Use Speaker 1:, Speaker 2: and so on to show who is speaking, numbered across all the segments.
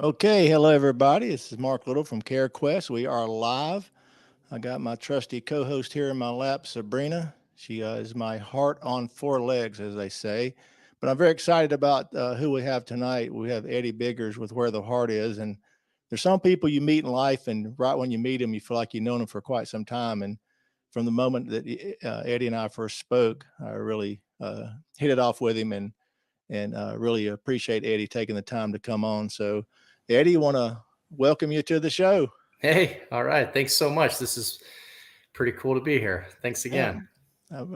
Speaker 1: Okay, hello everybody. This is Mark Little from CareQuest. We are live. I got my trusty co-host here in my lap, Sabrina. She is my heart on four legs, as they say. But I'm very excited about who we have tonight. We have Eddie Biggers with Where the Heart Is, and there's some people you meet in life, and right when you meet them, you feel like you've known them for quite some time. And from the moment that Eddie and I first spoke, I really hit it off with him, and really appreciate Eddie taking the time to come on. So, Eddie, want to welcome you to the show.
Speaker 2: Hey, all right. Thanks so much. This is pretty cool to be here. Thanks
Speaker 1: Yeah,
Speaker 2: again.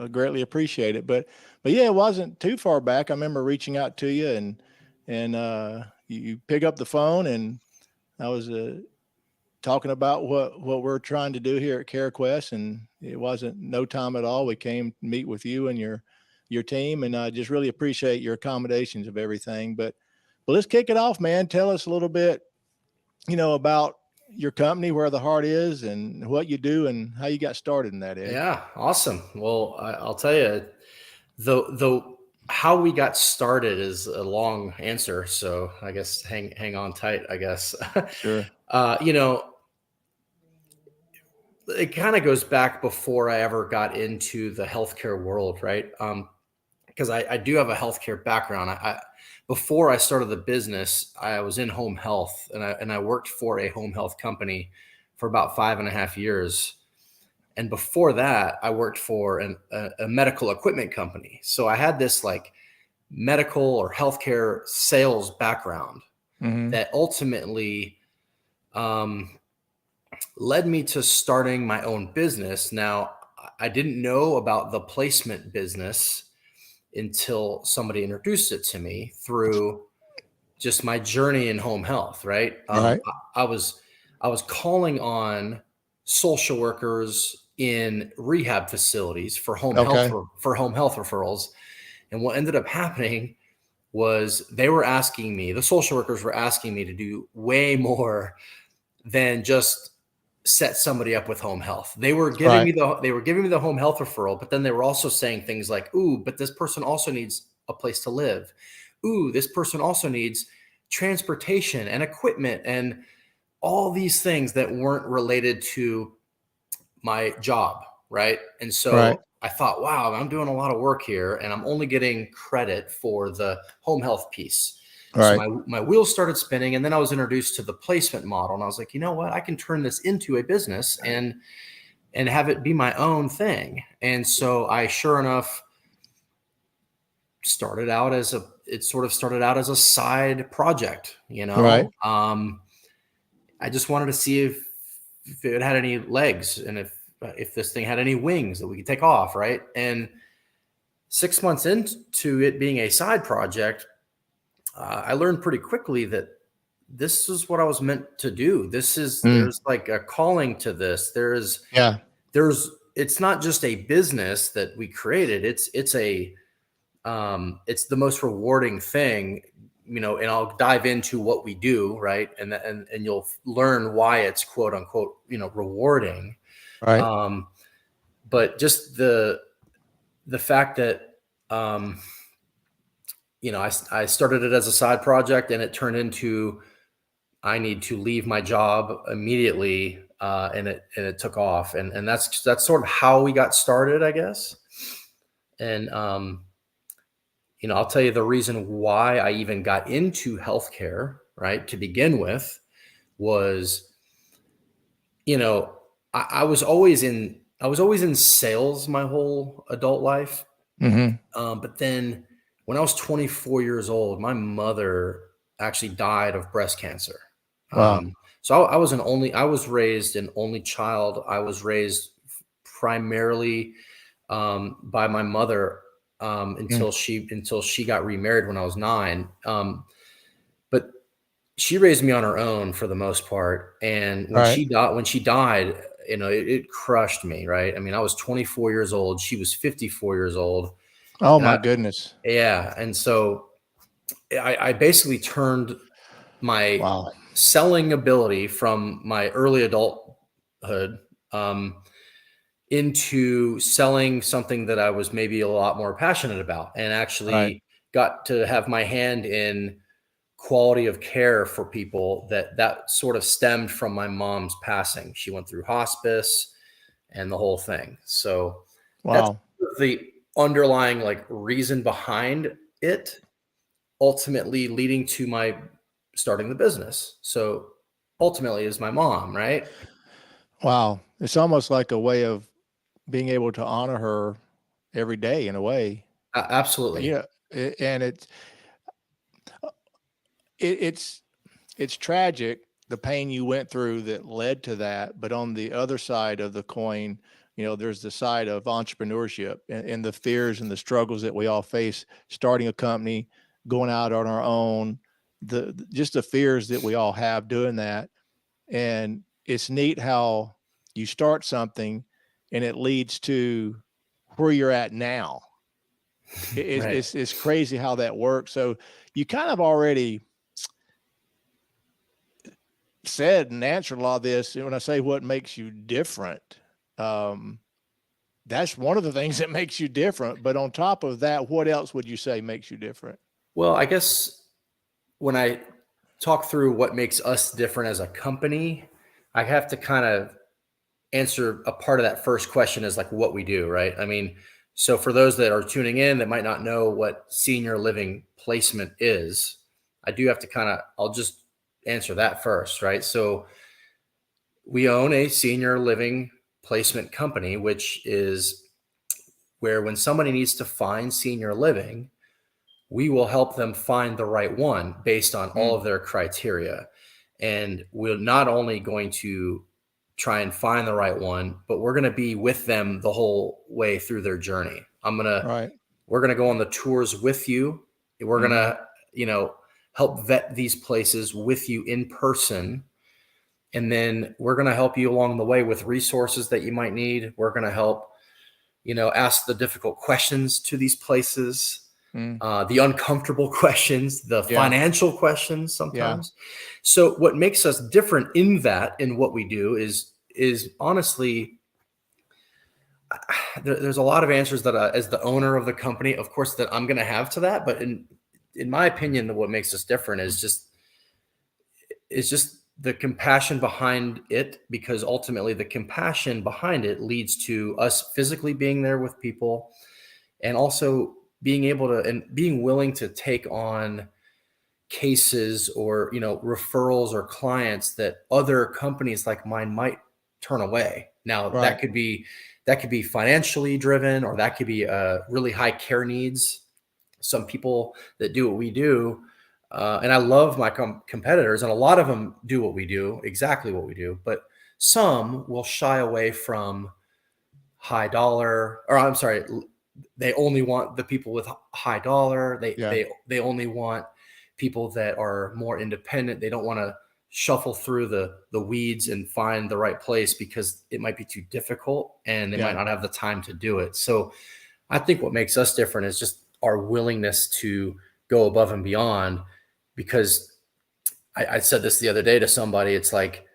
Speaker 1: I greatly appreciate it. But yeah, it wasn't too far back. I remember reaching out to you, and you pick up the phone, and I was talking about what we're trying to do here at CareQuest, and it wasn't no time at all. We came to meet with you and your team, and I just really appreciate your accommodations of everything. But let's kick it off, man. Tell us a little bit, about your company, Where the Heart Is, and what you do, and how you got started in that, Eddie.
Speaker 2: Yeah, awesome. Well, I'll tell you, the how we got started is a long answer, so I guess hang on tight. I guess,
Speaker 1: Sure.
Speaker 2: uh, you know, it kind of goes back before I ever got into the healthcare world, right? Because I do have a healthcare background. I before I started the business, I was in home health, and I worked for a home health company for about 5.5 years. And before that, I worked for a medical equipment company. So I had this like medical or healthcare sales background
Speaker 1: Mm-hmm.
Speaker 2: that ultimately um, led me to starting my own business. Now, I didn't know about the placement business until somebody introduced it to me through just my journey in home health. Right?
Speaker 1: Right.
Speaker 2: I was calling on social workers in rehab facilities for
Speaker 1: Okay.
Speaker 2: home health referrals, and what ended up happening was the social workers were asking me to do way more than just set somebody up with home health.
Speaker 1: Right.
Speaker 2: They were giving me the home health referral, but then they were also saying things like, "Ooh, but this person also needs a place to live. Ooh, this person also needs transportation and equipment and all these things that weren't related to my job, right?" And
Speaker 1: Right.
Speaker 2: so I thought, wow, I'm doing a lot of work here and I'm only getting credit for the home health piece. So
Speaker 1: Right.
Speaker 2: my wheels started spinning, and then I was introduced to the placement model, and I was like, you know what? I can turn this into a business and have it be my own thing. And so I sure enough it sort of started out as a side project,
Speaker 1: Right.
Speaker 2: I just wanted to see if it had any legs, and if this thing had any wings that we could take off, right? And 6 months into it being a side project, I learned pretty quickly that this is what I was meant to do.
Speaker 1: Mm.
Speaker 2: There's like a calling to this.
Speaker 1: Yeah.
Speaker 2: It's not just a business that we created. It's the most rewarding thing, and I'll dive into what we do, right? And you'll learn why it's quote unquote, rewarding.
Speaker 1: Right.
Speaker 2: Um, but just the fact that, um, I started it as a side project, and it turned into, I need to leave my job immediately. And it took off, and that's sort of how we got started, I guess. And, I'll tell you the reason why I even got into healthcare, right, to begin with, was, you know, I was always in sales my whole adult life.
Speaker 1: Mm-hmm.
Speaker 2: But then when I was 24 years old, my mother actually died of breast cancer.
Speaker 1: Wow.
Speaker 2: So I was raised an only child. I was raised primarily by my mother,
Speaker 1: Mm.
Speaker 2: until she got remarried when I was 9. But she raised me on her own for the most part. And
Speaker 1: Right.
Speaker 2: when she died, it crushed me. Right? I mean, I was 24 years old. She was 54 years old,
Speaker 1: Oh
Speaker 2: and
Speaker 1: my goodness.
Speaker 2: yeah. And so I basically turned my
Speaker 1: Wow.
Speaker 2: selling ability from my early adulthood, um, into selling something that I was maybe a lot more passionate about, and
Speaker 1: Right.
Speaker 2: actually got to have my hand in quality of care for people that sort of stemmed from my mom's passing. She went through hospice and the whole thing. So that's
Speaker 1: Wow.
Speaker 2: the underlying like reason behind it, ultimately leading to my starting the business. So ultimately is my mom, right?
Speaker 1: Wow. It's almost like a way of being able to honor her every day in a way.
Speaker 2: Absolutely.
Speaker 1: Yeah. And it's it's tragic, the pain you went through that led to that. But on the other side of the coin, there's the side of entrepreneurship and the fears and the struggles that we all face starting a company, going out on our own, just the fears that we all have doing that. And it's neat how you start something and it leads to where you're at now.
Speaker 2: Right.
Speaker 1: It's crazy how that works. So you kind of already said and answered a lot of this. When I say what makes you different, that's one of the things that makes you different. But on top of that, what else would you say makes you different?
Speaker 2: Well, I guess when I talk through what makes us different as a company, I have to kind of answer a part of that first question is like what we do, right? I mean, so for those that are tuning in that might not know what senior living placement is, I do have to I'll just answer that first, right? So we own a senior living placement company, which is where when somebody needs to find senior living, we will help them find the right one based on all of their criteria. And we're not only going to try and find the right one, but we're going to be with them the whole way through their journey.
Speaker 1: Right.
Speaker 2: We're going to go on the tours with you. We're going to, help vet these places with you in person. And then we're going to help you along the way with resources that you might need. We're going to help, ask the difficult questions to these places. The uncomfortable questions, the financial questions sometimes. Yeah. So what makes us different in what we do is honestly, there's a lot of answers that as the owner of the company, of course, that I'm going to have to that. But in my opinion, what makes us different is just the compassion behind it, because ultimately the compassion behind it leads to us physically being there with people and also being able to and being willing to take on cases or referrals or clients that other companies like mine might turn away. Now right. that could be financially driven, or that could be really high care needs. Some people that do what we do, and I love my competitors, and a lot of them do what we do, exactly what we do, but some will shy away from high dollar, or I'm sorry, they only want the people with high dollar. They only want people that are more independent. They don't want to shuffle through the weeds and find the right place because it might be too difficult and they might not have the time to do it. So I think what makes us different is just our willingness to go above and beyond, because I said this the other day to somebody. It's like,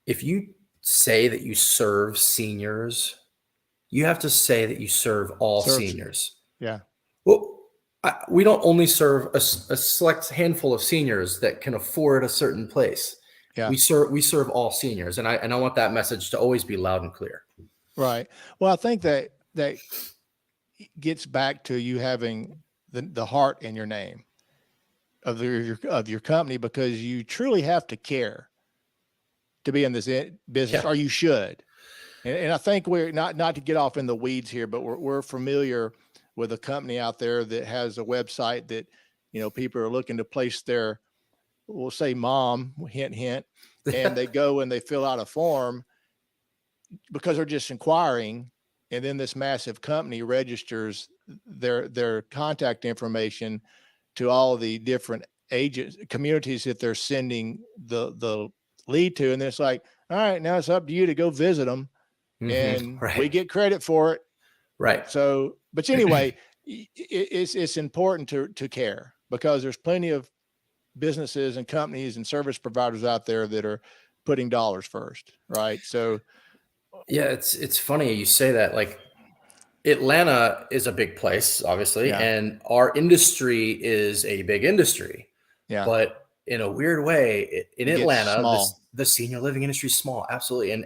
Speaker 2: if you say that you serve seniors, you have to say that you serve all seniors.
Speaker 1: Yeah.
Speaker 2: Well, we don't only serve a select handful of seniors that can afford a certain place. Yeah. We serve all seniors. And I want that message to always be loud and clear.
Speaker 1: Right. Well, I think that gets back to you having the heart in your name of your company, because you truly have to care to be in this business, or you should. And I think we're not to get off in the weeds here, but we're familiar with a company out there that has a website that, people are looking to place their, we'll say mom, hint, hint, and they go and they fill out a form because they're just inquiring. And then this massive company registers their contact information to all the different agents, communities that they're sending the lead to. And then it's like, all right, now it's up to you to go visit them. And we get credit for it.
Speaker 2: Right.
Speaker 1: So, but anyway, it's important to care, because there's plenty of businesses and companies and service providers out there that are putting dollars first. Right. So
Speaker 2: yeah, it's funny you say that. Like, Atlanta is a big place, obviously, and our industry is a big industry.
Speaker 1: Yeah.
Speaker 2: But in a weird way, in
Speaker 1: It gets
Speaker 2: Atlanta,
Speaker 1: small.
Speaker 2: the senior living industry is small. Absolutely.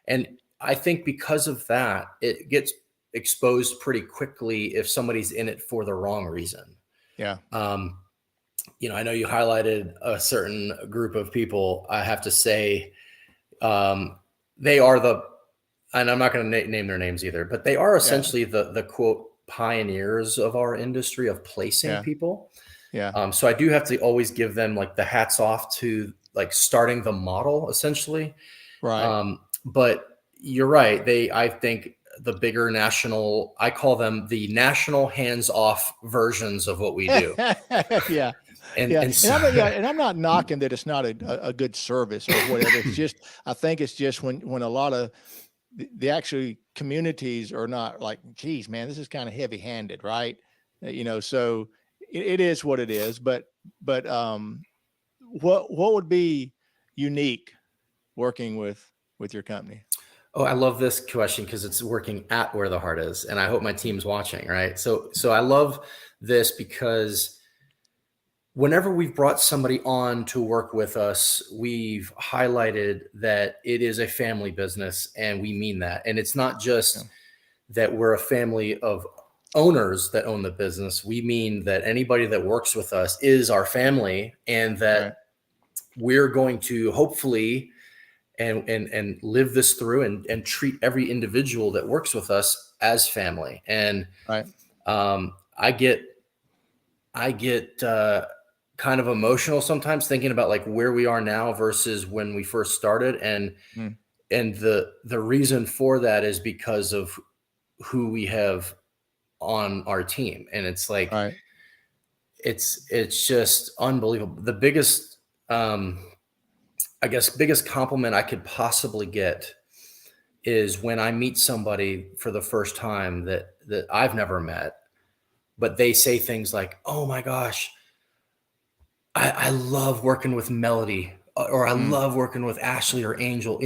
Speaker 2: And I think because of that, it gets exposed pretty quickly if somebody's in it for the wrong reason.
Speaker 1: Yeah.
Speaker 2: I know you highlighted a certain group of people. I have to say, they are and I'm not going to name their names either, but they are essentially the quote pioneers of our industry of placing people.
Speaker 1: Yeah.
Speaker 2: So I do have to always give them like the hats off to like starting the model essentially.
Speaker 1: Right.
Speaker 2: But you're right. I think the bigger national, I call them the national hands-off versions of what we do.
Speaker 1: Yeah.
Speaker 2: And
Speaker 1: And I'm not knocking that it's not a good service or whatever. It's just, I think it's just when a lot of the actually communities are not like, geez, man, this is kind of heavy handed, right? So it is what it is. But what would be unique working with your company?
Speaker 2: Oh, I love this question because it's working at where the heart is, and I hope my team's watching. Right, so I love this because whenever we've brought somebody on to work with us, we've highlighted that it is a family business, and we mean that. And it's not just that we're a family of owners that own the business. We mean that anybody that works with us is our family, and that we're going to hopefully and live this through and treat every individual that works with us as family. And I get kind of emotional sometimes thinking about like where we are now versus when we first started. And the reason for that is because of who we have on our team. And it's like, it's just unbelievable. The biggest, biggest compliment I could possibly get is when I meet somebody for the first time that I've never met, but they say things like, "Oh my gosh, I love working with Melody," or "I love working with Ashley or Angel."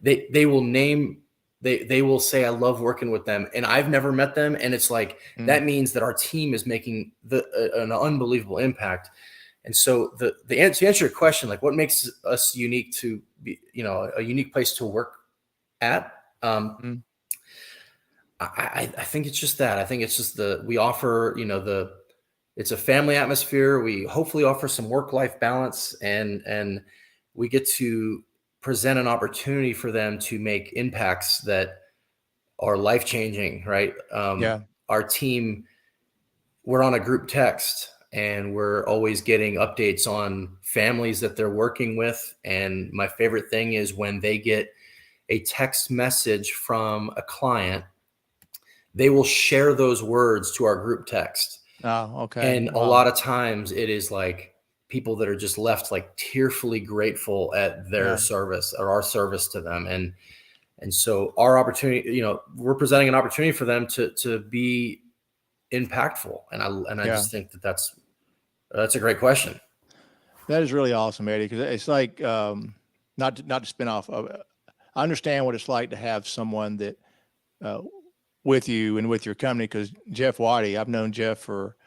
Speaker 2: They will name, they will say, "I love working with them," and I've never met them, and it's like that means that our team is making an unbelievable impact. And so to answer your question, like what makes us unique to be, a unique place to work at, I think it's just that. I think it's just we offer, it's a family atmosphere. We hopefully offer some work-life balance, and we get to present an opportunity for them to make impacts that are life-changing, right? Our team, we're on a group text, and we're always getting updates on families that they're working with. And my favorite thing is when they get a text message from a client, they will share those words to our group text.
Speaker 1: Oh, okay.
Speaker 2: And a lot of times it is like people that are just left like tearfully grateful at their service or our service to them. And so our opportunity, we're presenting an opportunity for them to be impactful. And I just think that's a great question.
Speaker 1: That is really awesome, Eddie, because it's like, not to spin off. I understand what it's like to have someone that, with you and with your company, because Jeff Waddy, I've known Jeff for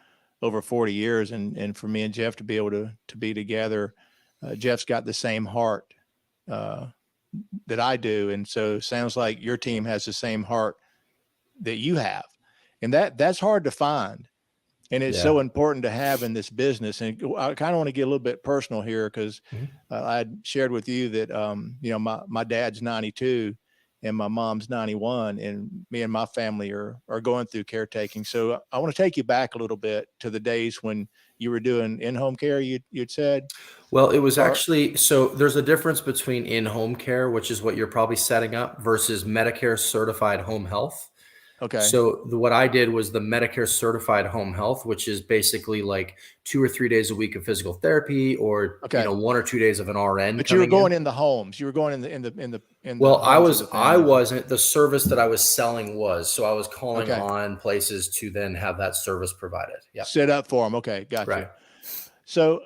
Speaker 1: over 40 years, and for me and Jeff to be able to be together, Jeff's got the same heart that I do. And so it sounds like your team has the same heart that you have. And that's hard to find. And it's so important to have in this business. And I kind of want to get a little bit personal here because I shared with you that, my dad's 92 and my mom's 91, and me and my family are going through caretaking. So I want to take you back a little bit to the days when you were doing in-home care, you'd said?
Speaker 2: Well, it was actually, so there's a difference between in-home care, which is what you're probably setting up, versus Medicare certified home health.
Speaker 1: Okay.
Speaker 2: So what I did was the Medicare certified home health, which is basically like 2 or 3 days a week of physical therapy, or 1 or 2 days of an RN.
Speaker 1: But you were going in the homes. You were going in the.
Speaker 2: Well, I wasn't. The service that I was selling was. So I was calling on places to then have that service provided. Yeah.
Speaker 1: Set up for them. Okay, gotcha.
Speaker 2: Right.
Speaker 1: So,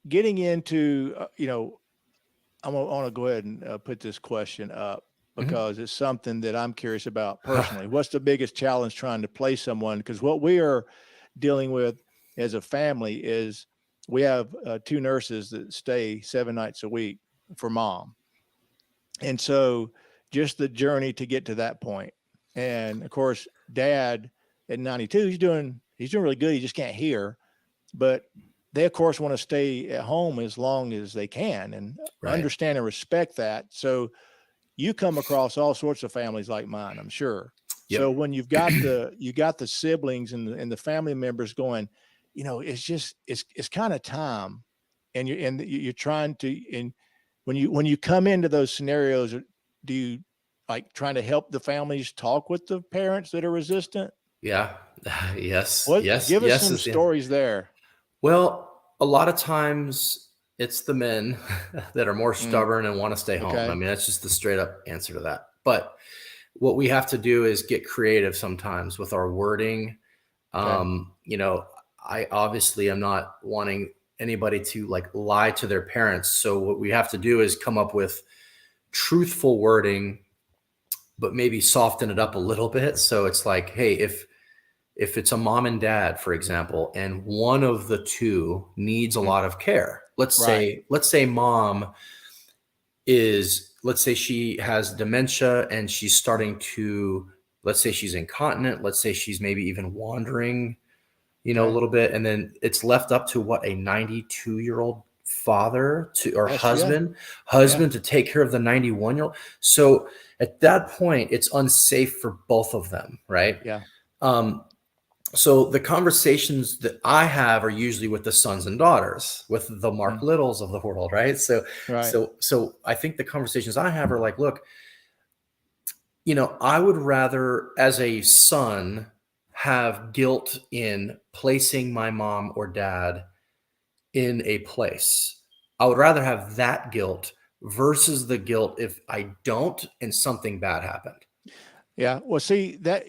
Speaker 1: getting into I want to go ahead and put this question up, because it's something that I'm curious about personally. What's the biggest challenge trying to place someone? Because what we are dealing with as a family is we have 2 nurses that stay 7 nights a week for mom. And so just the journey to get to that point. And of course, dad at 92, he's doing really good. He just can't hear, but they of course want to stay at home as long as they can and understand and respect that. So you come across all sorts of families like mine, I'm sure. Yep. So when you got the siblings and the family members going, it's kind of time, and you're trying to, and when you come into those scenarios, do you like trying to help the families talk with the parents that are resistant?
Speaker 2: Yeah. Yes.
Speaker 1: Give us some stories there.
Speaker 2: Well, a lot of times it's the men that are more stubborn and want to stay home. I mean, that's just the straight up answer to that. But what we have to do is get creative sometimes with our wording. I obviously am not wanting anybody to like lie to their parents. So what we have to do is come up with truthful wording, but maybe soften it up a little bit. So it's like, hey, if it's a mom and dad, for example, and one of the two needs a lot of care, let's say mom let's say she has dementia and she's starting to, let's say she's incontinent. Let's say she's maybe even wandering, a little bit. And then it's left up to a 92-year-old father husband to take care of the 91-year-old. So at that point, it's unsafe for both of them. Right.
Speaker 1: Yeah.
Speaker 2: So the conversations that I have are usually with the sons and daughters, with the Mark Littles of the world, right? So I think the conversations I have are like, look, I would rather, as a son, have guilt in placing my mom or dad in a place. I would rather have that guilt versus the guilt if I don't and something bad happened.
Speaker 1: Yeah. Well, see that.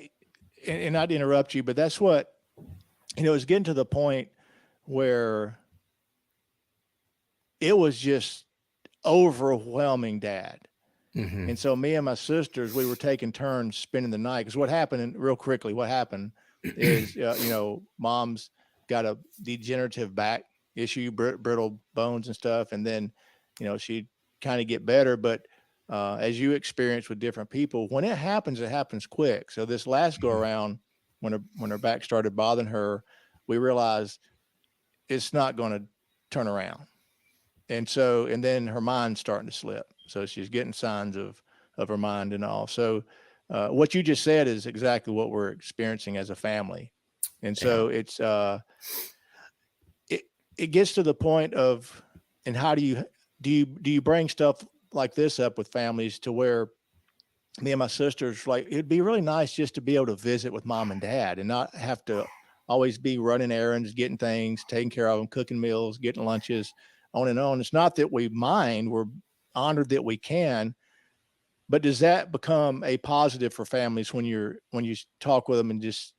Speaker 1: And not to interrupt you, but that's what, it's getting to the point where it was just overwhelming dad. Mm-hmm. And so me and my sisters, we were taking turns spending the night. Because what happened is, mom's got a degenerative back issue, brittle bones and stuff. And then, she'd kind of get better. But as you experience with different people, when it happens quick. So this last go around, when her back started bothering her, we realized it's not going to turn around. And then her mind's starting to slip. So she's getting signs of her mind and all. So what you just said is exactly what we're experiencing as a family. And so it's it gets to the point of, and how do you bring stuff like this up with families to where me and my sisters, like, it'd be really nice just to be able to visit with mom and dad and not have to always be running errands, getting things, taking care of them, cooking meals, getting lunches, on and on. It's not that we mind, we're honored that we can, but does that become a positive for families when you talk with them and just,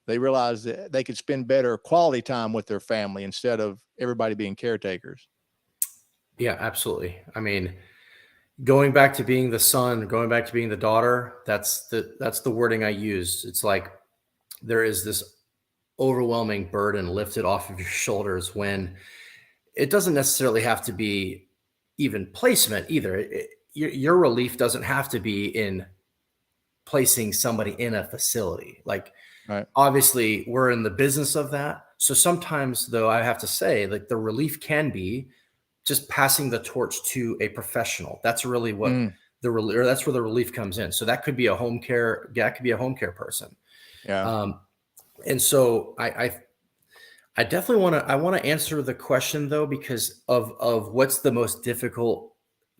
Speaker 1: they realize that they could spend better quality time with their family instead of everybody being caretakers?
Speaker 2: Yeah, absolutely. I mean, going back to being the son, going back to being the daughter, that's the wording I used. It's like there is this overwhelming burden lifted off of your shoulders when it doesn't necessarily have to be even placement either. Your relief doesn't have to be in placing somebody in a facility. Like, obviously we're in the business of that. So sometimes, though, I have to say, like, the relief can be just passing the torch to a professional. That's really what that's where the relief comes in. So that could be a home care person.
Speaker 1: Yeah.
Speaker 2: And so I definitely want to answer the question, though, because of what's the most difficult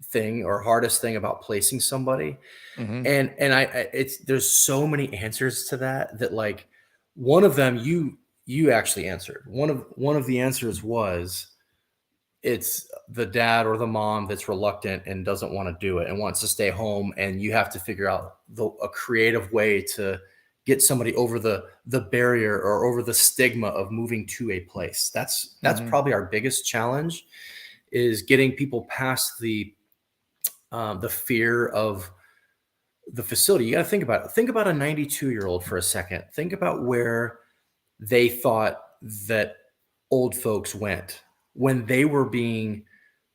Speaker 2: thing or hardest thing about placing somebody. Mm-hmm. And there's so many answers to that like, one of them you actually answered. One of the answers was, it's the dad or the mom that's reluctant and doesn't want to do it and wants to stay home. And you have to figure out a creative way to get somebody over the barrier or over the stigma of moving to a place. That's probably our biggest challenge, is getting people past the fear of the facility. You got to think about it. Think about a 92-year-old for a second. Think about where they thought that old folks went when they were being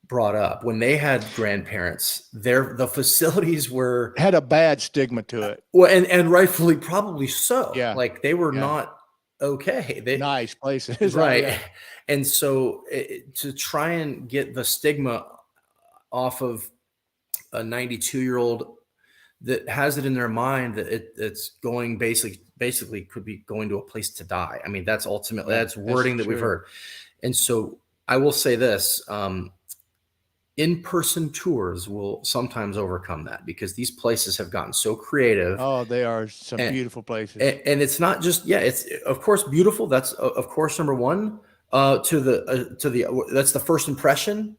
Speaker 2: brought up, when they had grandparents, the facilities were
Speaker 1: Had a bad stigma to it.
Speaker 2: well, and rightfully probably so.
Speaker 1: Yeah.
Speaker 2: Like they were
Speaker 1: Yeah.
Speaker 2: not okay.
Speaker 1: Nice places.
Speaker 2: Right.
Speaker 1: Yeah.
Speaker 2: And so to try and get the stigma off of a 92-year-old that has it in their mind that it's going basically could be going to a place to die. I mean, that's ultimately, that's wording that we've heard. And so I will say this, in-person tours will sometimes overcome that because these places have gotten so creative.
Speaker 1: Oh, they are some beautiful places.
Speaker 2: And it's not just, it's of course beautiful. That's of course number one, that's the first impression.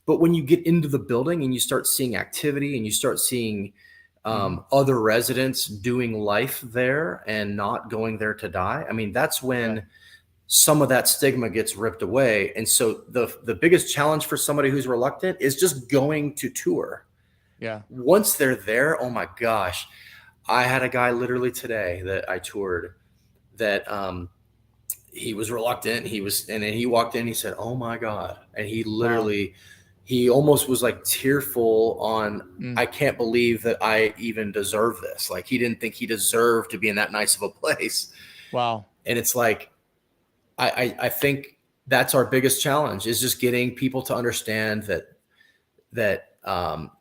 Speaker 2: But when you get into the building and you start seeing activity and you start seeing other residents doing life there and not going there to die, I mean, that's when some of that stigma gets ripped away. And so the biggest challenge for somebody who's reluctant is just going to tour.
Speaker 1: Yeah.
Speaker 2: Once they're there, oh my gosh. I had a guy literally today that I toured that he was reluctant. And then he walked in, he said, "Oh my God." And he literally, he almost was like tearful on, I can't believe that I even deserve this. Like he didn't think he deserved to be in that nice of a place.
Speaker 1: Wow.
Speaker 2: And it's like, I think that's our biggest challenge is just getting people to understand that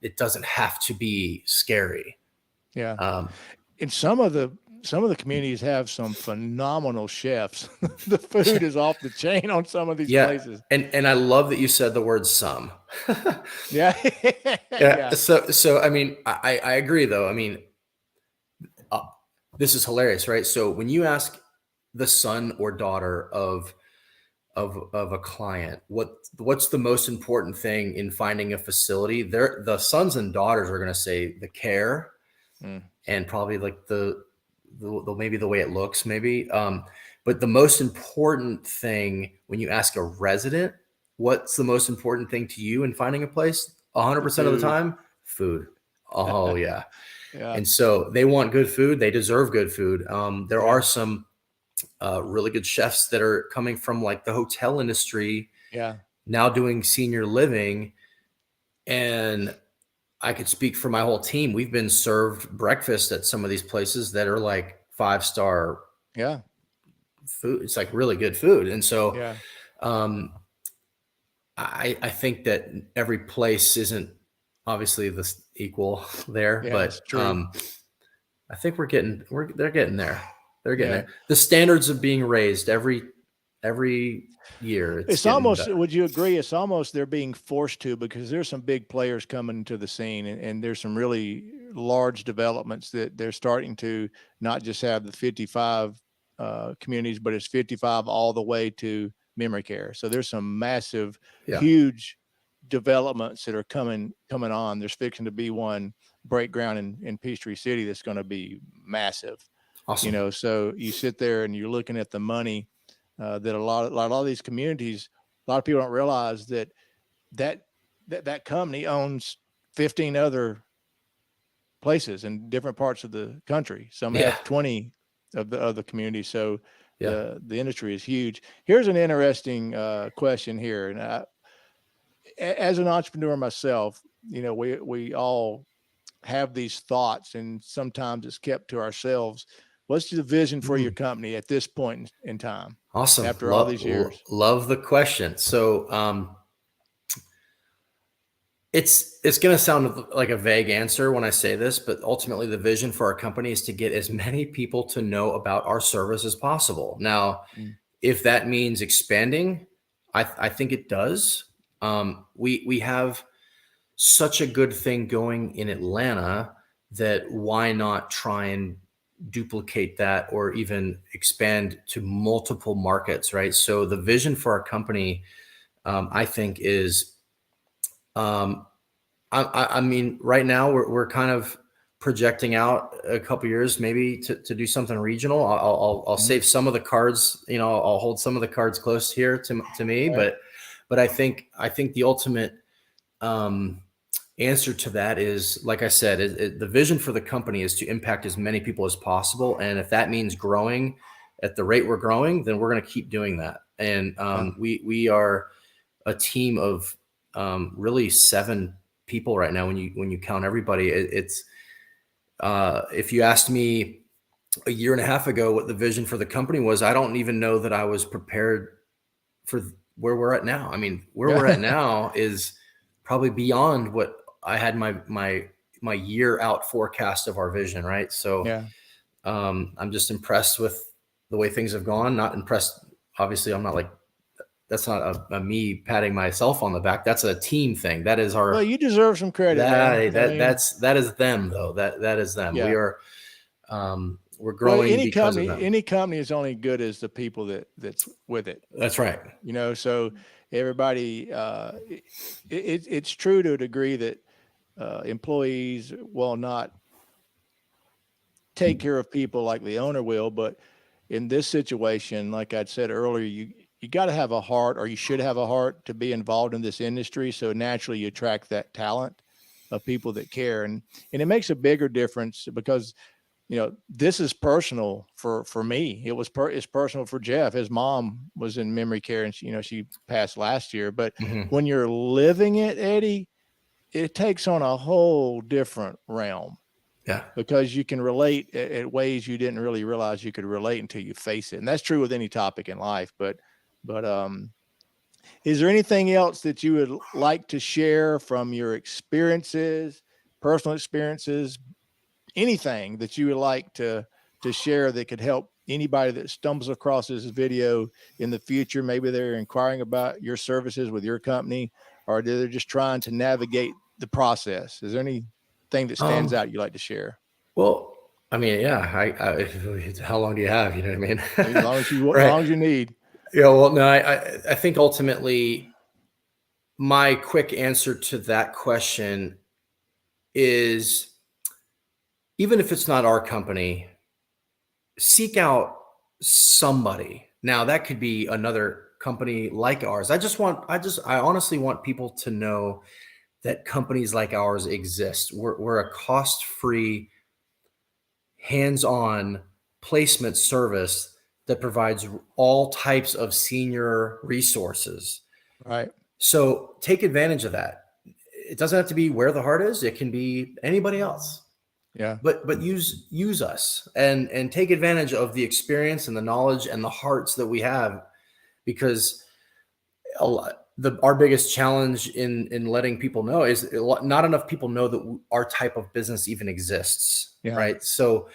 Speaker 2: it doesn't have to be scary.
Speaker 1: Yeah. And some of the communities have some phenomenal chefs. The food is off the chain on some of these places.
Speaker 2: And I love that you said the word some.
Speaker 1: Yeah.
Speaker 2: Yeah. So, I mean, I agree though. I mean, this is hilarious, right? So when you ask the son or daughter of a client, what's the most important thing in finding a facility? The sons and daughters are going to say the care and probably like the maybe the way it looks, maybe. But the most important thing when you ask a resident, what's the most important thing to you in finding a place? 100% of the time, food. Oh yeah. Yeah. And so they want good food. They deserve good food. There are some really good chefs that are coming from like the hotel industry.
Speaker 1: Yeah.
Speaker 2: Now doing senior living. And I could speak for my whole team. We've been served breakfast at some of these places that are like 5-star food. It's like really good food. And so I think that every place isn't obviously this equal there, but I think they're getting there. They're getting there. The standards of being raised every year.
Speaker 1: It's almost better. Would you agree? It's almost they're being forced to, because there's some big players coming to the scene, and there's some really large developments that they're starting to not just have the 55 communities, but it's 55 all the way to memory care. So there's some massive, huge developments that are coming on. There's fixing to be one break ground in Peachtree City that's going to be massive. Awesome. You know, so you sit there and you're looking at the money that a lot of these communities, a lot of people don't realize that company owns 15 other places in different parts of the country. Some have 20 of the communities. So the industry is huge. Here's an interesting question here. And as an entrepreneur myself, you know, we all have these thoughts, and sometimes it's kept to ourselves. What's the vision for your company at this point in time?
Speaker 2: Awesome.
Speaker 1: After all these years.
Speaker 2: Love the question. So it's going to sound like a vague answer when I say this, but ultimately the vision for our company is to get as many people to know about our service as possible. Now, if that means expanding, I think it does. We have such a good thing going in Atlanta that why not try and duplicate that or even expand to multiple markets, right? So the vision for our company, I think is, I mean, right now we're kind of projecting out a couple years, maybe to do something regional. I'll save some of the cards, you know, I'll hold some of the cards close here to me, but I think the ultimate, answer to that is, like I said, the vision for the company is to impact as many people as possible. And if that means growing at the rate we're growing, then we're going to keep doing that. And we are a team of really 7 people right now. When you count everybody, it's if you asked me a year and a half ago what the vision for the company was, I don't even know that I was prepared for where we're at now. I mean, where we're at now is probably beyond what I had my year out forecast of our vision. Right. So
Speaker 1: Yeah.
Speaker 2: I'm just impressed with the way things have gone. Not impressed. Obviously, I'm not like, that's not a me patting myself on the back. That's a team thing. That is
Speaker 1: Well,
Speaker 2: our,
Speaker 1: you deserve some credit, man. I mean,
Speaker 2: that is them though. That is them.
Speaker 1: yeah.
Speaker 2: We are, we're
Speaker 1: Well,
Speaker 2: growing because of them.
Speaker 1: any company is only good as the people that's with it.
Speaker 2: That's right.
Speaker 1: You know, so everybody, it's true to a degree that employees will not take care of people like the owner will, but in this situation, like I said earlier, you got to have a heart, or you should have a heart to be involved in this industry. So naturally, you attract that talent of people that care, and it makes a bigger difference because this is personal for me. It's personal for Jeff. His mom was in memory care, and she passed last year. But when you're living it, Eddie, it takes on a whole different realm.
Speaker 2: Yeah.
Speaker 1: Because you can relate at ways you didn't really realize you could relate until you face it. And that's true with any topic in life. But is there anything else that you would like to share from your experiences, personal experiences, anything that you would like to share that could help anybody that stumbles across this video in the future? Maybe they're inquiring about your services with your company, or they're just trying to navigate the process. Is there anything that stands out you'd like to share?
Speaker 2: Well, I mean, yeah, how long do you have? You know what I mean?
Speaker 1: As long as you,
Speaker 2: right.
Speaker 1: As long as you need.
Speaker 2: Yeah. Well, no, I think ultimately my quick answer to that question is, even if it's not our company, seek out somebody. Now that could be another company like ours. I honestly want people to know that companies like ours exist. We're a cost-free, hands-on placement service that provides all types of senior resources.
Speaker 1: Right.
Speaker 2: So take advantage of that. It doesn't have to be Where the Heart Is. It can be anybody else.
Speaker 1: Yeah.
Speaker 2: But use us and take advantage of the experience and the knowledge and the hearts that we have, because our biggest challenge in letting people know is not enough people know that our type of business even exists.
Speaker 1: Yeah.
Speaker 2: Right. So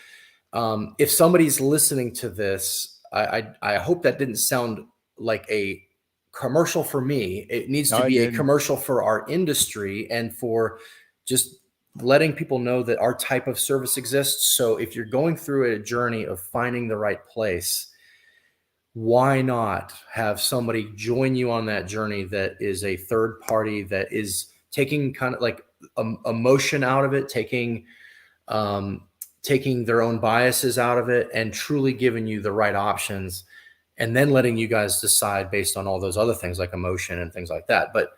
Speaker 2: if somebody's listening to this, I hope that didn't sound like a commercial for me. It needs to be a commercial for our industry and for just letting people know that our type of service exists. So if you're going through a journey of finding the right place, why not have somebody join you on that journey that is a third party, that is taking kind of like emotion out of it, taking their own biases out of it, and truly giving you the right options, and then letting you guys decide based on all those other things like emotion and things like that. But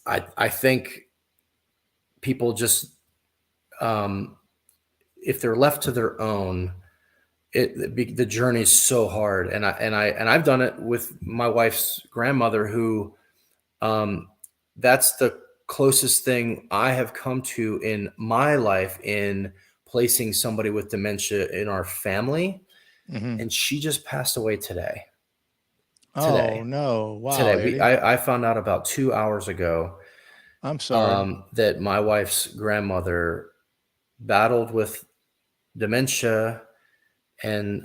Speaker 2: I think people just, if they're left to their own, the journey is so hard. And I've done it with my wife's grandmother, who that's the closest thing I have come to in my life in placing somebody with dementia in our family. And she just passed away today.
Speaker 1: Oh no. Wow.
Speaker 2: Today. I found out about 2 hours ago.
Speaker 1: I'm sorry.
Speaker 2: That my wife's grandmother battled with dementia. And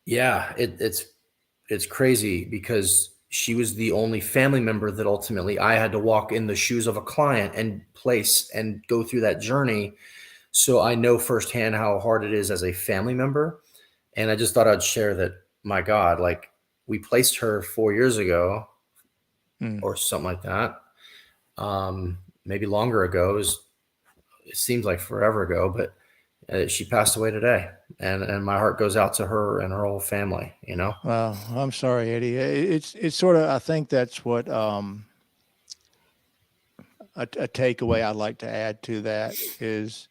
Speaker 2: it's crazy, because she was the only family member that ultimately I had to walk in the shoes of a client and place and go through that journey. So I know firsthand how hard it is as a family member. And I just thought I'd share that, my God, like, we placed her 4 years ago or something like that. Maybe longer ago. It seems like forever ago, but she passed away today, and my heart goes out to her and her whole family,
Speaker 1: Well, I'm sorry, Eddie. It's sort of, I think that's what, a takeaway I'd like to add to that is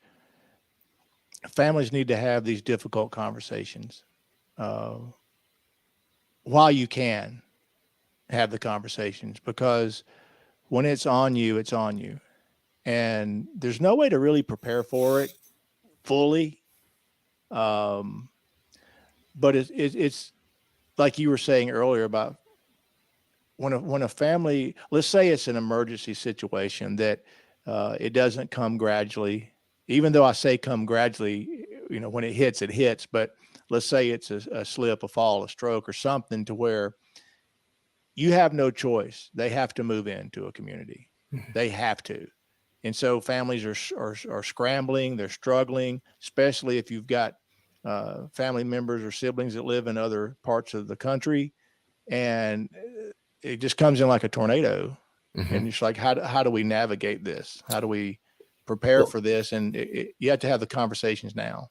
Speaker 1: families need to have these difficult conversations, while you can. have the conversations, because when it's on you, it's on you. And there's no way to really prepare for it fully. But it's like you were saying earlier about when a family, let's say it's an emergency situation that it doesn't come gradually, even though I say come gradually, when it hits, but let's say it's a slip, a fall, a stroke, or something to where you have no choice. They have to move into a community. They have to. And so families are scrambling, they're struggling, especially if you've got family members or siblings that live in other parts of the country, and it just comes in like a tornado. And it's like, how do we navigate this? How do we prepare for this? And you have to have the conversations now.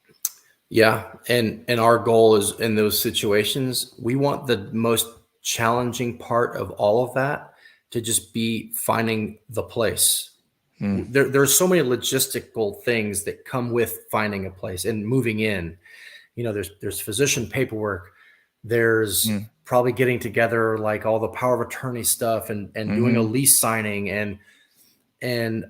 Speaker 2: Yeah. And our goal is, in those situations, we want the most challenging part of all of that to just be finding the place. There's so many logistical things that come with finding a place and moving in. There's physician paperwork. There's probably getting together like all the power of attorney stuff and doing a lease signing and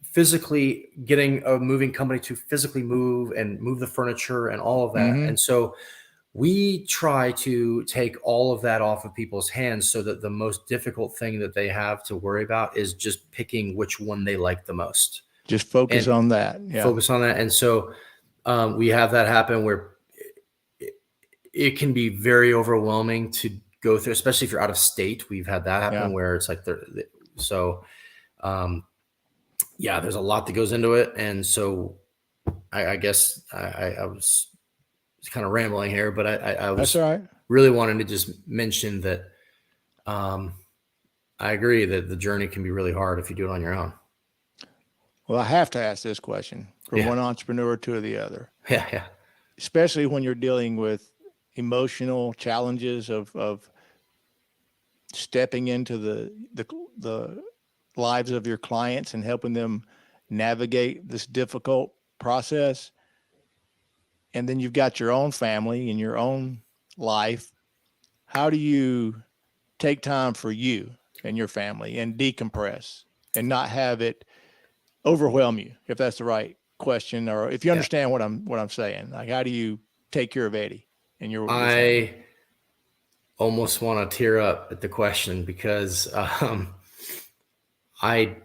Speaker 2: physically getting a moving company to physically move the furniture and all of that. And so we try to take all of that off of people's hands so that the most difficult thing that they have to worry about is just picking which one they like the most.
Speaker 1: Just focus on that. Yeah.
Speaker 2: Focus on that. And so we have that happen where it can be very overwhelming to go through, especially if you're out of state. We've had that happen where it's like, there's a lot that goes into it. And so I guess I was kind of rambling here, but I was
Speaker 1: That's all right.
Speaker 2: Really wanting to just mention that I agree that the journey can be really hard if you do it on your own.
Speaker 1: Well, I have to ask this question from one entrepreneur to the other.
Speaker 2: Yeah.
Speaker 1: Especially when you're dealing with emotional challenges of stepping into the lives of your clients and helping them navigate this difficult process. And then you've got your own family and your own life. How do you take time for you and your family and decompress and not have it overwhelm you, if that's the right question, or if you understand what I'm saying? Like, how do you take care of Eddie and your family?
Speaker 2: I almost want to tear up at the question because I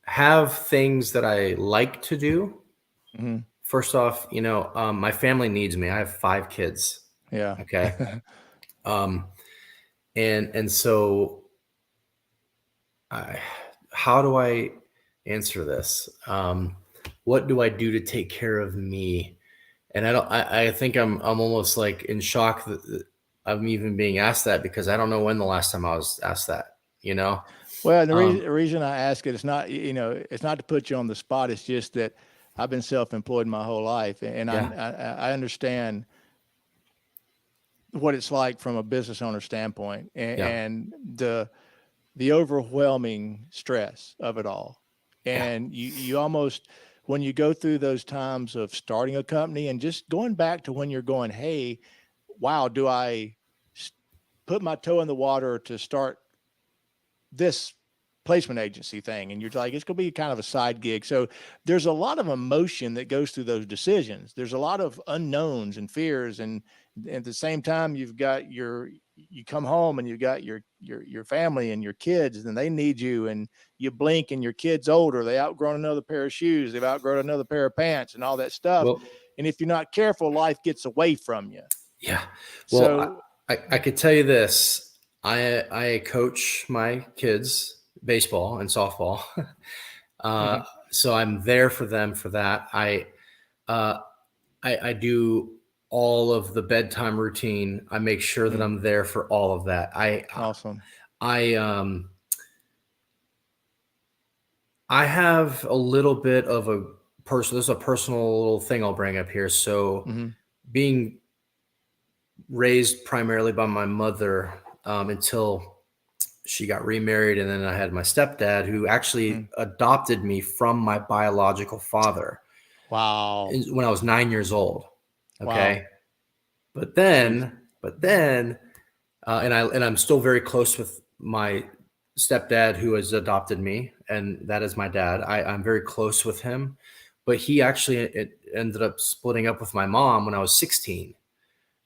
Speaker 2: have things that I like to do. First off, my family needs me. I have 5 kids.
Speaker 1: Yeah.
Speaker 2: Okay. And so how do I answer this? What do I do to take care of me? And I think I'm almost like in shock that I'm even being asked that, because I don't know when the last time I was asked that,
Speaker 1: Well, the reason I ask it, it's not, it's not to put you on the spot. It's just that I've been self-employed my whole life, and I understand what it's like from a business owner standpoint, and the overwhelming stress of it all. And you almost, when you go through those times of starting a company and just going back to when you're going, hey, wow, do I put my toe in the water to start this placement agency thing? And you're like, it's going to be kind of a side gig. So there's a lot of emotion that goes through those decisions. There's a lot of unknowns and fears. And at the same time, you come home and you've got your family and your kids, and they need you, and you blink and your kid's older. They outgrown another pair of shoes. They've outgrown another pair of pants and all that stuff. Well, and if you're not careful, life gets away from you.
Speaker 2: Yeah. Well, so, I could tell you this. I coach my kids baseball and softball. So I'm there for them for that. I do all of the bedtime routine. I make sure that I'm there for all of that.
Speaker 1: Awesome.
Speaker 2: I have a little bit of a there's a personal little thing I'll bring up here. So being raised primarily by my mother, until she got remarried. And then I had my stepdad, who actually adopted me from my biological father.
Speaker 1: Wow.
Speaker 2: When I was 9 years old. Okay. Wow. But then I'm still very close with my stepdad who has adopted me, and that is my dad. I'm very close with him, but he actually it ended up splitting up with my mom when I was 16.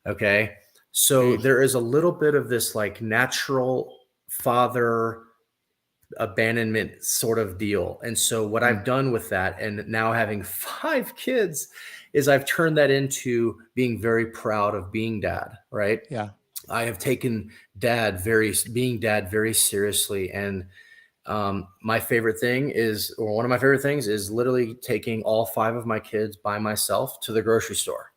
Speaker 2: Okay. So
Speaker 1: Jeez.
Speaker 2: there is a little bit of this like natural father abandonment sort of deal. And so what I've
Speaker 1: Mm.
Speaker 2: done with that, and now having 5 kids, is I've turned that into being very proud of being dad, right?
Speaker 1: Yeah.
Speaker 2: I have taken being dad very seriously. And my favorite thing is, or one of my favorite things is literally taking all 5 of my kids by myself to the grocery store.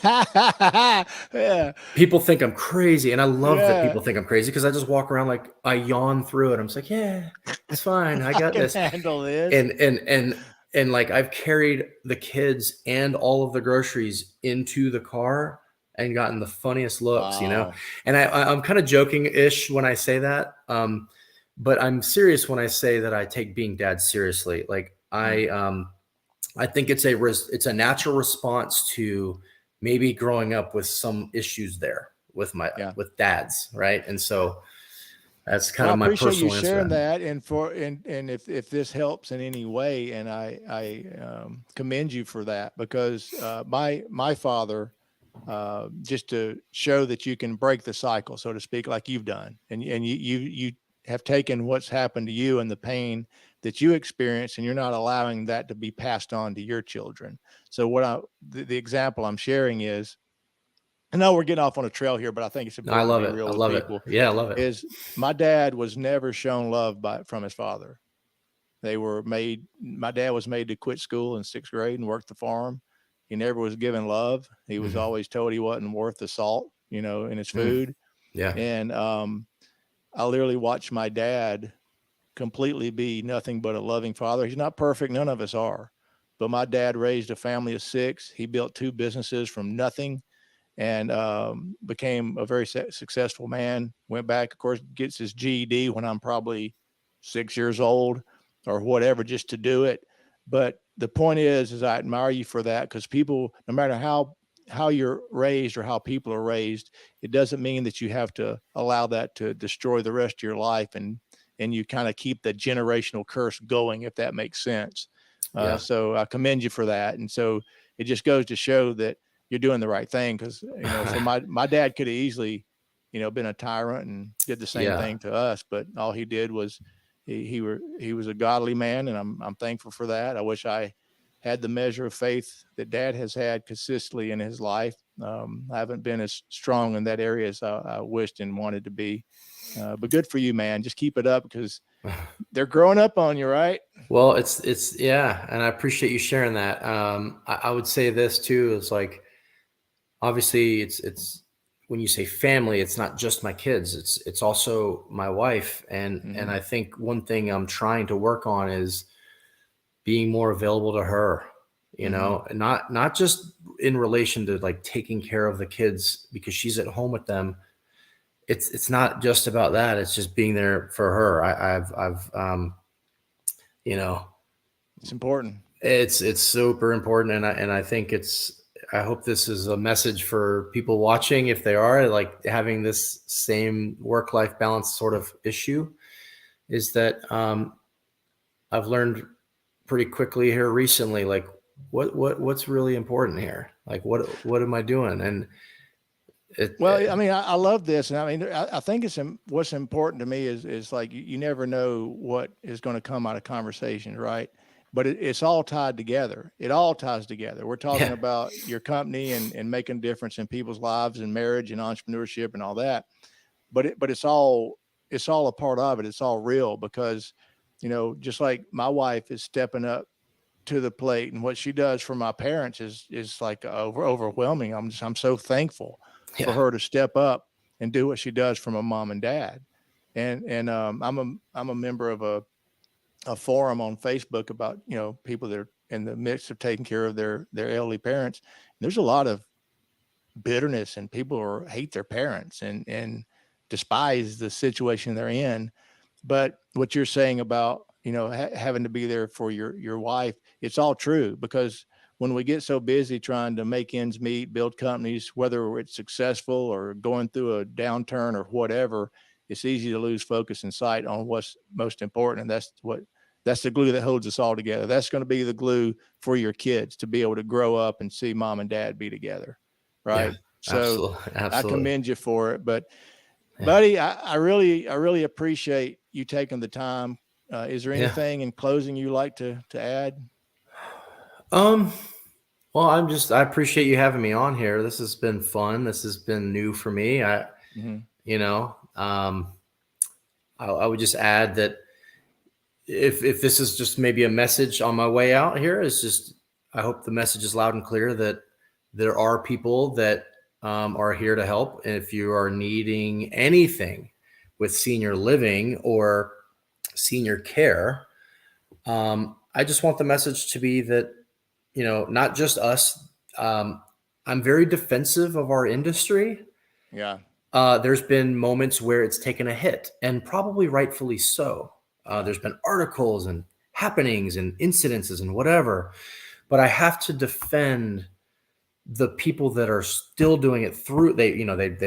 Speaker 1: Yeah.
Speaker 2: People think I'm crazy, and I love that
Speaker 1: Yeah.
Speaker 2: people think I'm crazy because I just walk around like I yawn through it. I'm just like, yeah, it's fine. I
Speaker 1: I
Speaker 2: got
Speaker 1: can
Speaker 2: this.
Speaker 1: handle this.
Speaker 2: And like I've carried the kids and all of the groceries into the car and gotten the funniest looks,
Speaker 1: Wow.
Speaker 2: And I'm kind of joking ish when I say that. But I'm serious when I say that I take being dad seriously. Like
Speaker 1: Mm.
Speaker 2: I think it's a natural response to maybe growing up with some issues there
Speaker 1: Yeah.
Speaker 2: with dads, right? And so that's kind
Speaker 1: Well, I
Speaker 2: of my
Speaker 1: appreciate you
Speaker 2: personal answer
Speaker 1: sharing
Speaker 2: to that.
Speaker 1: that, and if this helps in any way, and I commend you for that, because my father, just to show that you can break the cycle, so to speak, like you've done, and you have taken what's happened to you and the pain that you experience, and you're not allowing that to be passed on to your children. So the example I'm sharing is, I know we're getting off on a trail here, but I think it's
Speaker 2: I
Speaker 1: important to
Speaker 2: love
Speaker 1: be
Speaker 2: it.
Speaker 1: real
Speaker 2: I
Speaker 1: with
Speaker 2: love it.
Speaker 1: people.
Speaker 2: Yeah, I love it.
Speaker 1: Is my dad was never shown love from his father. My dad was made to quit school in 6th grade and work the farm. He never was given love. He was
Speaker 2: Mhm.
Speaker 1: always told he wasn't worth the salt, in his
Speaker 2: Mm.
Speaker 1: food.
Speaker 2: Yeah.
Speaker 1: And I literally watched my dad completely be nothing but a loving father. He's not perfect. None of us are. But my dad raised a family of 6. He built 2 businesses from nothing, and became a very successful man. Went back, of course, gets his GED when I'm probably 6 years old or whatever, just to do it. But the point is I admire you for that, because people, no matter how you're raised or how people are raised, it doesn't mean that you have to allow that to destroy the rest of your life, and you kind of keep the generational curse going, if that makes sense.
Speaker 2: Yeah.
Speaker 1: So I commend you for that. And so it just goes to show that you're doing the right thing, because so my dad could have easily been a tyrant and did the same
Speaker 2: Yeah.
Speaker 1: thing to us, but all he did was he was a godly man, and I'm thankful for that. I wish I had the measure of faith that dad has had consistently in his life. I haven't been as strong in that area as I wished and wanted to be, but good for you, man. Just keep it up, because they're growing up on you, right?
Speaker 2: Well, it's yeah, and I appreciate you sharing that. I would say this too is like obviously it's when you say family, it's not just my kids. It's also my wife, and
Speaker 1: Mm-hmm.
Speaker 2: I think one thing I'm trying to work on is being more available to her.
Speaker 1: Mm-hmm.
Speaker 2: And not just in relation to like taking care of the kids because she's at home with them. It's not just about that. It's just being there for her. I've you know
Speaker 1: It's important.
Speaker 2: it's super important, and I think I hope this is a message for people watching, if they are like having this same work-life balance sort of issue, is that I've learned pretty quickly here recently, like what's really important here, like what am I doing, and
Speaker 1: Well, I mean, I love this, and I mean, I think what's important to me is like you never know what is going to come out of conversations, right? But it's all tied together. It all ties together. We're talking
Speaker 2: yeah,
Speaker 1: about your company and making a difference in people's lives and marriage and entrepreneurship and all that. But it's all a part of it. It's all real, because just like my wife is stepping up to the plate, and what she does for my parents is like overwhelming. I'm so thankful for
Speaker 2: yeah,
Speaker 1: her to step up and do what she does for my mom and dad. And I'm a member of a forum on Facebook about people that are in the midst of taking care of their elderly parents. And there's a lot of bitterness, and people hate their parents and despise the situation they're in. But what you're saying about having to be there for your wife, it's all true, because when we get so busy trying to make ends meet, build companies, whether it's successful or going through a downturn or whatever, it's easy to lose focus and sight on what's most important. And that's the glue that holds us all together. That's going to be the glue for your kids to be able to grow up and see mom and dad be together. Right.
Speaker 2: Yeah,
Speaker 1: So
Speaker 2: absolutely.
Speaker 1: I
Speaker 2: Absolutely.
Speaker 1: commend you for it, but
Speaker 2: Yeah.
Speaker 1: buddy, I really appreciate you taking the time. Is there
Speaker 2: Yeah.
Speaker 1: anything in closing you like to add?
Speaker 2: Well, I appreciate you having me on here. This has been fun. This has been new for me.
Speaker 1: Mhm.
Speaker 2: You know, I would just add that if this is just maybe a message on my way out here, is just, I hope the message is loud and clear that there are people that are here to help. And if you are needing anything with senior living or senior care, I just want the message to be that, you know, not just us. I'm very defensive of our industry.
Speaker 1: Yeah.
Speaker 2: There's been moments where it's taken a hit, and probably rightfully so. There's been articles and happenings and incidences and whatever, but I have to defend the people that are still doing it through. They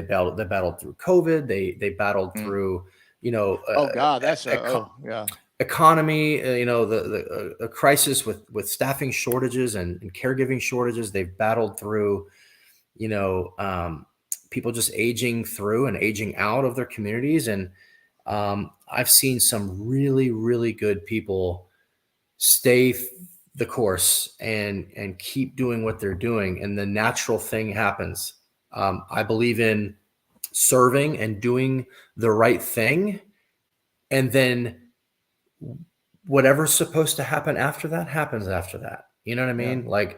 Speaker 2: battled through COVID. They battled
Speaker 1: Mm.
Speaker 2: through,
Speaker 1: Oh God, that's yeah.
Speaker 2: economy, a crisis with staffing shortages and caregiving shortages. They've battled through, people just aging through and aging out of their communities. And I've seen some really, really good people stay the course and keep doing what they're doing. And the natural thing happens. I believe in serving and doing the right thing. And then whatever's supposed to happen after that happens after that. You know what I mean?
Speaker 1: Yeah.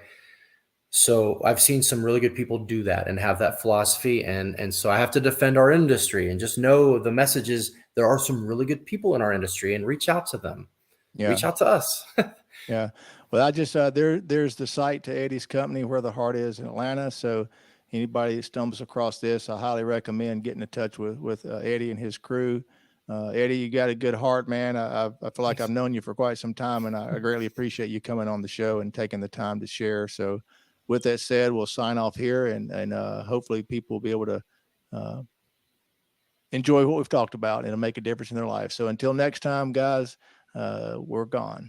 Speaker 2: So I've seen some really good people do that and have that philosophy. And so I have to defend our industry and just know the message is there are some really good people in our industry, and reach out to them.
Speaker 1: Yeah.
Speaker 2: Reach out to us.
Speaker 1: Yeah. Well, I just, there's the site to Eddie's company, Where the Heart Is, in Atlanta. So anybody that stumbles across this, I highly recommend getting in touch with Eddie and his crew. Eddie, you got a good heart, man. I feel like I've known you for quite some time, and I greatly appreciate you coming on the show and taking the time to share. So with that said, we'll sign off here, and hopefully people will be able to enjoy what we've talked about, and it'll make a difference in their life. So until next time, guys, we're gone.